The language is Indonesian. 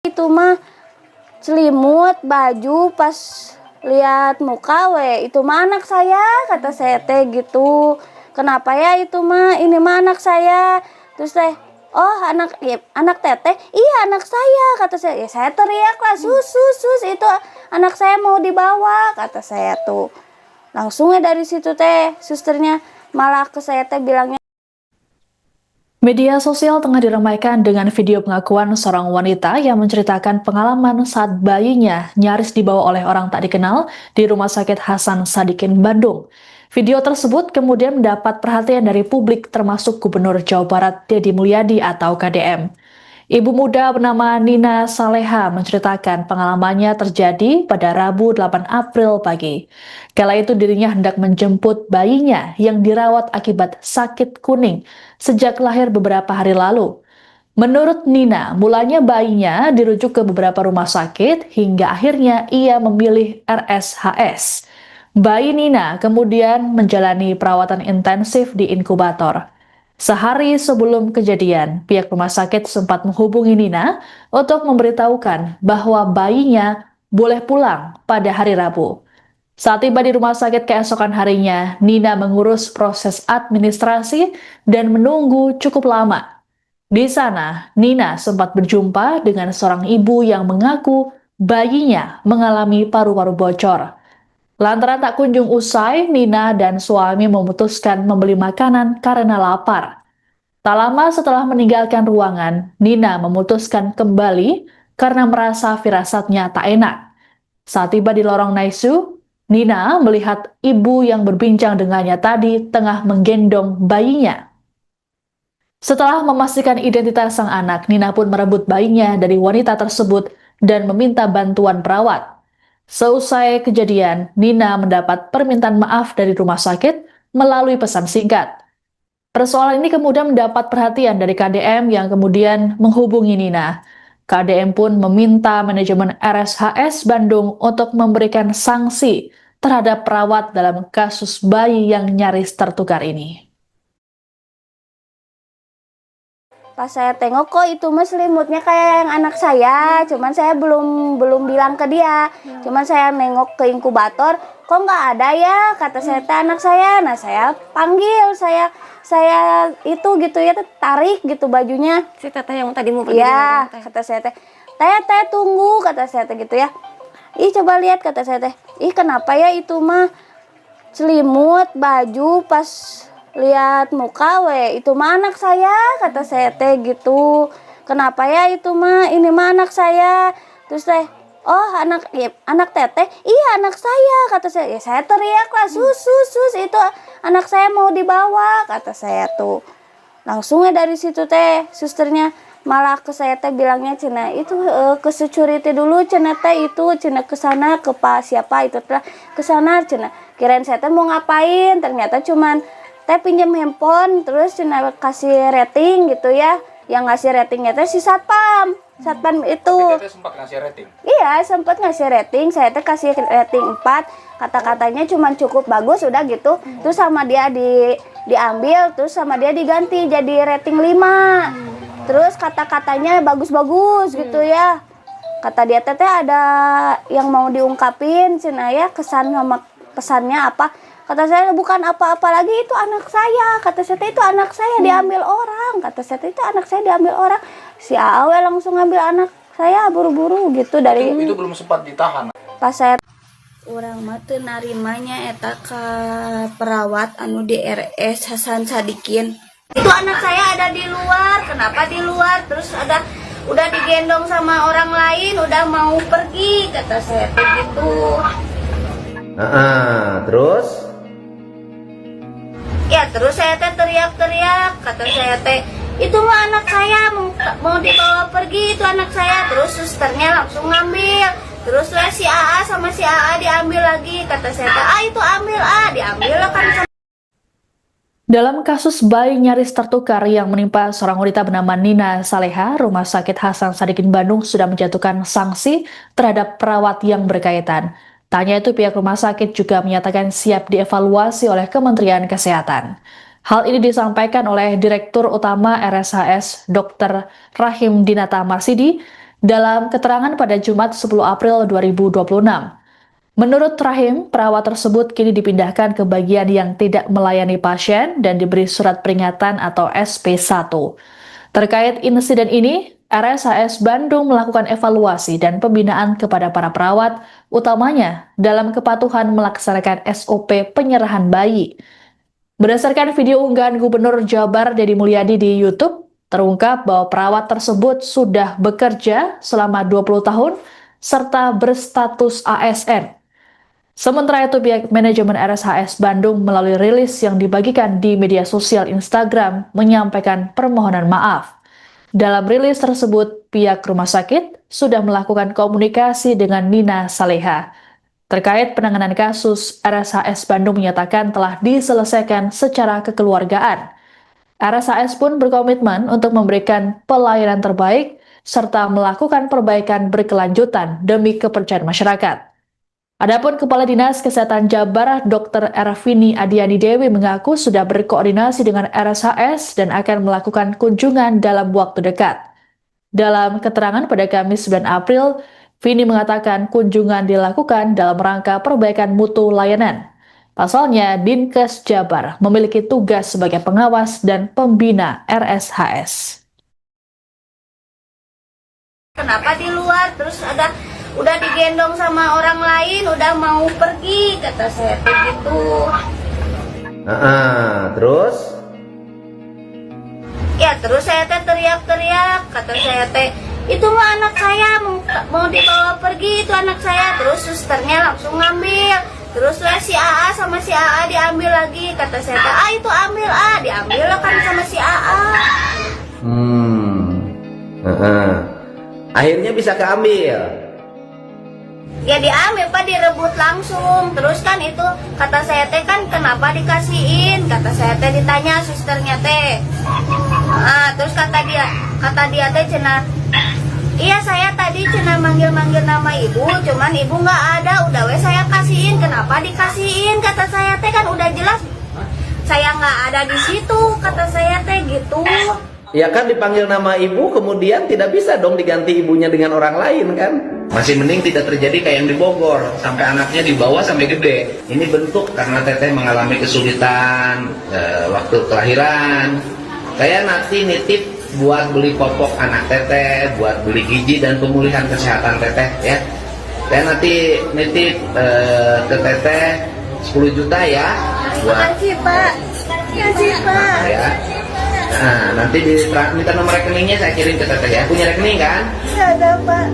Itu mah selimut, baju, pas lihat muka itu mah anak saya, kata saya teh gitu. Kenapa ya itu mah, ini mah anak saya. Terus teh, oh anak ya, anak teteh, iya anak saya, kata saya. Ya saya teriak lah, sus, itu anak saya mau dibawa, kata saya tuh. Langsungnya dari situ teh, susternya malah ke saya teh bilangnya. Media sosial tengah diramaikan dengan video pengakuan seorang wanita yang menceritakan pengalaman saat bayinya nyaris dibawa oleh orang tak dikenal di Rumah Sakit Hasan Sadikin, Bandung. Video tersebut kemudian mendapat perhatian dari publik termasuk Gubernur Jawa Barat Deddy Mulyadi atau KDM. Ibu muda bernama Nina Saleha menceritakan pengalamannya terjadi pada Rabu 8 April pagi. Kala itu dirinya hendak menjemput bayinya yang dirawat akibat sakit kuning sejak lahir beberapa hari lalu. Menurut Nina, mulanya bayinya dirujuk ke beberapa rumah sakit hingga akhirnya ia memilih RSHS. Bayi Nina kemudian menjalani perawatan intensif di inkubator. Sehari sebelum kejadian, pihak rumah sakit sempat menghubungi Nina untuk memberitahukan bahwa bayinya boleh pulang pada hari Rabu. Saat tiba di rumah sakit keesokan harinya, Nina mengurus proses administrasi dan menunggu cukup lama. Di sana, Nina sempat berjumpa dengan seorang ibu yang mengaku bayinya mengalami paru-paru bocor. Lantaran tak kunjung usai, Nina dan suami memutuskan membeli makanan karena lapar. Tak lama setelah meninggalkan ruangan, Nina memutuskan kembali karena merasa firasatnya tak enak. Saat tiba di lorong NICU, Nina melihat ibu yang berbincang dengannya tadi tengah menggendong bayinya. Setelah memastikan identitas sang anak, Nina pun merebut bayinya dari wanita tersebut dan meminta bantuan perawat. Seusai kejadian, Nina mendapat permintaan maaf dari rumah sakit melalui pesan singkat. Persoalan ini kemudian mendapat perhatian dari KDM yang kemudian menghubungi Nina. KDM pun meminta manajemen RSHS Bandung untuk memberikan sanksi terhadap perawat dalam kasus bayi yang nyaris tertukar ini. Pas saya tengok kok itu mah selimutnya kayak yang anak saya, cuman saya belum bilang ke dia. Cuman saya nengok ke inkubator, kok nggak ada ya, kata saya teh anak saya. Nah saya panggil, saya itu gitu ya, tarik gitu bajunya. Si teteh yang tadi mau pergi. Iya, kata saya teh, teh tunggu, kata saya teh gitu ya. Ih coba lihat, kata saya teh, ih kenapa ya itu mah selimut, baju, pas lihat muka itu mah anak saya, kata saya teh gitu. Kenapa ya itu mah, ini mah anak saya. Terus teh, oh anak ya, anak teteh, iya anak saya, kata saya. Ya saya teriak lah, sus, itu anak saya mau dibawa, kata saya tuh. Langsungnya dari situ teh susternya malah ke saya teh bilangnya, cina itu ke security dulu, cina teh itu cina ke sana ke Pak siapa itu telah ke sana, cina kirain saya teh mau ngapain, ternyata cuman teh pinjam handphone, terus cina kasih rating gitu ya. Yang ngasih ratingnya teh si satpam itu. Tapi sempat ngasih rating? Iya, sempat ngasih rating. Saya teh kasih rating 4. Kata-katanya cuma cukup bagus, udah gitu. Terus sama dia diambil, terus sama dia diganti jadi rating 5. Terus kata-katanya bagus-bagus gitu ya. Kata dia teh ada yang mau diungkapin, cina ya, kesan sama pesannya apa. Kata saya bukan apa-apa lagi, itu anak saya. Kata saya itu anak saya diambil orang. Kata saya itu anak saya diambil orang. Si Awe langsung ngambil anak saya buru-buru gitu dari. Itu belum sempat ditahan. Pas saya orang mah teu narimanya eta ka perawat anu di RS Hasan Sadikin. Itu anak saya ada di luar. Kenapa di luar? Terus udah digendong sama orang lain, udah mau pergi, kata saya begitu. Terus? Ya terus saya teh teriak-teriak, kata saya teh itu mah anak saya mau dibawa pergi, itu anak saya. Terus susternya langsung ngambil, terus lah si AA sama si AA diambil lagi, kata saya teh itu ambil diambil lah kan. Dalam kasus bayi nyaris tertukar yang menimpa seorang wanita bernama Nina Saleha, Rumah Sakit Hasan Sadikin Bandung sudah menjatuhkan sanksi terhadap perawat yang berkaitan. Tak hanya itu, pihak rumah sakit juga menyatakan siap dievaluasi oleh Kementerian Kesehatan. Hal ini disampaikan oleh Direktur Utama RSHS Dr. Rahim Dinata Marsidi dalam keterangan pada Jumat 10 April 2026. Menurut Rahim, perawat tersebut kini dipindahkan ke bagian yang tidak melayani pasien dan diberi surat peringatan atau SP1. Terkait insiden ini, RSHS Bandung melakukan evaluasi dan pembinaan kepada para perawat, utamanya dalam kepatuhan melaksanakan SOP penyerahan bayi. Berdasarkan video unggahan Gubernur Jabar Deddy Mulyadi di YouTube, terungkap bahwa perawat tersebut sudah bekerja selama 20 tahun serta berstatus ASN. Sementara itu, pihak manajemen RSHS Bandung melalui rilis yang dibagikan di media sosial Instagram menyampaikan permohonan maaf. Dalam rilis tersebut, pihak rumah sakit sudah melakukan komunikasi dengan Nina Saleha. Terkait penanganan kasus, RSHS Bandung menyatakan telah diselesaikan secara kekeluargaan. RSHS pun berkomitmen untuk memberikan pelayanan terbaik serta melakukan perbaikan berkelanjutan demi kepercayaan masyarakat. Adapun Kepala Dinas Kesehatan Jabar, Dr. Ervini Adiani Dewi mengaku sudah berkoordinasi dengan RSHS dan akan melakukan kunjungan dalam waktu dekat. Dalam keterangan pada Kamis 9 April, Vini mengatakan kunjungan dilakukan dalam rangka perbaikan mutu layanan. Pasalnya, Dinkes Jabar memiliki tugas sebagai pengawas dan pembina RSHS. Kenapa di luar? Terus udah digendong sama orang lain, udah mau pergi, kata saya begitu. Terus? Ya terus saya teh teriak-teriak, kata saya teh, itu mah anak saya mau dibawa pergi, itu anak saya. Terus susternya langsung ngambil. Terus si AA sama si AA diambil lagi, kata saya teh, itu ambil diambil lah kan sama si AA. Akhirnya bisa keambil. Ya diambil Pak, direbut langsung. Terus kan itu kata saya teh kan kenapa dikasihin? Kata saya teh ditanya susternya teh. Terus kata dia teh cenah, iya saya tadi cenah manggil-manggil nama ibu, cuman ibu nggak ada, udah saya kasihin. Kenapa dikasihin? Kata saya teh kan udah jelas saya nggak ada di situ, kata saya teh gitu. Ya kan dipanggil nama ibu, kemudian tidak bisa dong diganti ibunya dengan orang lain kan? Masih mending tidak terjadi kayak yang di Bogor, sampai anaknya dibawa sampai gede. Ini bentuk karena teteh mengalami kesulitan waktu kelahiran. Saya nanti nitip buat beli popok anak teteh, buat beli gizi dan pemulihan kesehatan teteh ya. Saya nanti nitip ke teteh 10 juta ya. Makasih Pak. Makasih Pak. Ya. Nah, nanti minta nomor rekeningnya saya kirim ke teteh ya. Punya rekening kan? Nggak ada Pak.